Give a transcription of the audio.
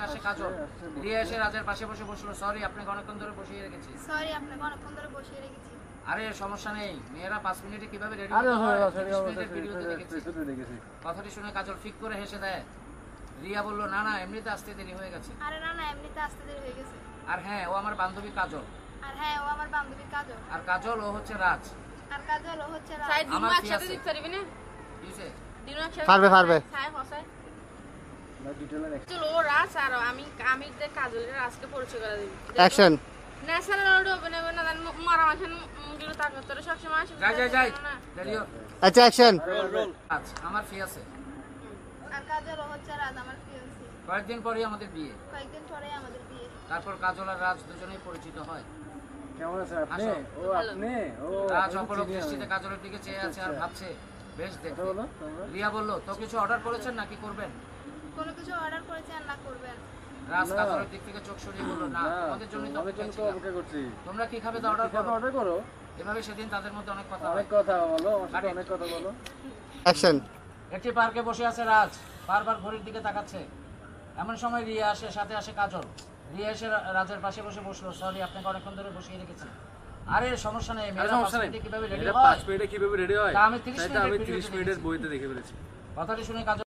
আসে কাজল রিয়া এসে রাজের পাশে বসে বসলো। সরি আপনাকে অনেকক্ষণ ধরে বসিয়ে রেখেছি। সরি আপনাকে অনেকক্ষণ ধরে বসিয়ে রেখেছি। আরে সমস্যা নেই, মেয়েরা 5 মিনিটে কিভাবে রেডি আরে হয় হয় 30 মিনিটের ভিডিওতে দেখেছি। দেখেছি। কথাটি শুনে কাজল ফিক করে হেসে দেয়। রিয়া বলল, না না এমনিতে আসতে দেরি হয়ে গেছে। আরে না না এমনিতে আসতে দেরি হয়ে গেছে। আর হ্যাঁ, ও আমার বান্ধবী কাজল। আর হ্যাঁ, ও আমার বান্ধবী কাজল। আর কাজল ও হচ্ছে রাজ। আর কাজল ও হচ্ছে রাজ। সাইড দিন আমার একসাথে fiancé। দিতে পারবি না? কি হইছে? দিন একসাথে পারবে, পারবে। সাই হসাই না ডিটেইলে নেক্সট। চলো ও রাজ আর আমি যে কাজলের রাজকে পরিচয় করে দিবি। অ্যাকশন। ন্যাশনাল রোড অভিনয় করে না মারা মাছেন মুগিলো তাকে তোর সবসময় আসে যাই রেডি হো। আচ্ছা অ্যাকশন। রাজ আমার ফিয়ান্সে। আর কাজল ও হচ্ছে রাজ আমার ফিয়ান্সি। কয়েকদিন পরেই আমাদের বিয়ে। কয়েকদিন পরেই আমাদের বিয়ে। তারপর কাজল আর রাজ দুজনেই পরিচিত হয়। কেমন আছেন আপনি? আসো। ও আপনি? ও রাজ অপলক দৃষ্টিতে কাজলের দিকে চেয়ে আছে আর ভাবছে বেশ দেখতে। কথা বলো তোমরা। রিয়া বলল, তো কিছু অর্ডার করেছেন নাকি করবেন? কোনো কিছু অর্ডার করেছেন না করবেন? রাজ না। কাজলের দিক থেকে চোখ সরিয়ে বলল, না তোমাদের জন্যই তো আমাদের অপেক্ষায় জন্য তো ছিলাম। অপেক্ষা করছি। তোমরা কি খাবে তা অর্ডার করো। অর্ডার করো। এভাবে সেদিন তাদের মধ্যে অনেক কথা হয়। অনেক কথা বলো, আমার সাথে অনেক কথা বলো। অ্যাকশন। একটি পার্কে বসে আছে রাজ, বারবার ঘড়ির দিকে তাকাচ্ছে। এমন সময় রিয়া আসে, সাথে আসে কাজল। রিয়া এসে রাজের পাশে বসে বসলো। সরি আপনাকে অনেকক্ষণ ধরে বসিয়ে রেখেছি। আরে সমস্যা নেই, মেয়েরা 5 মিনিটে কিভাবে রেডি হয় মিনিটে কিভাবে রেডি হয় তা আমি 30 আমি মিনিটের 30 মিনিটের বইতে দেখে ফেলেছি। কথাটি শুনে কাজল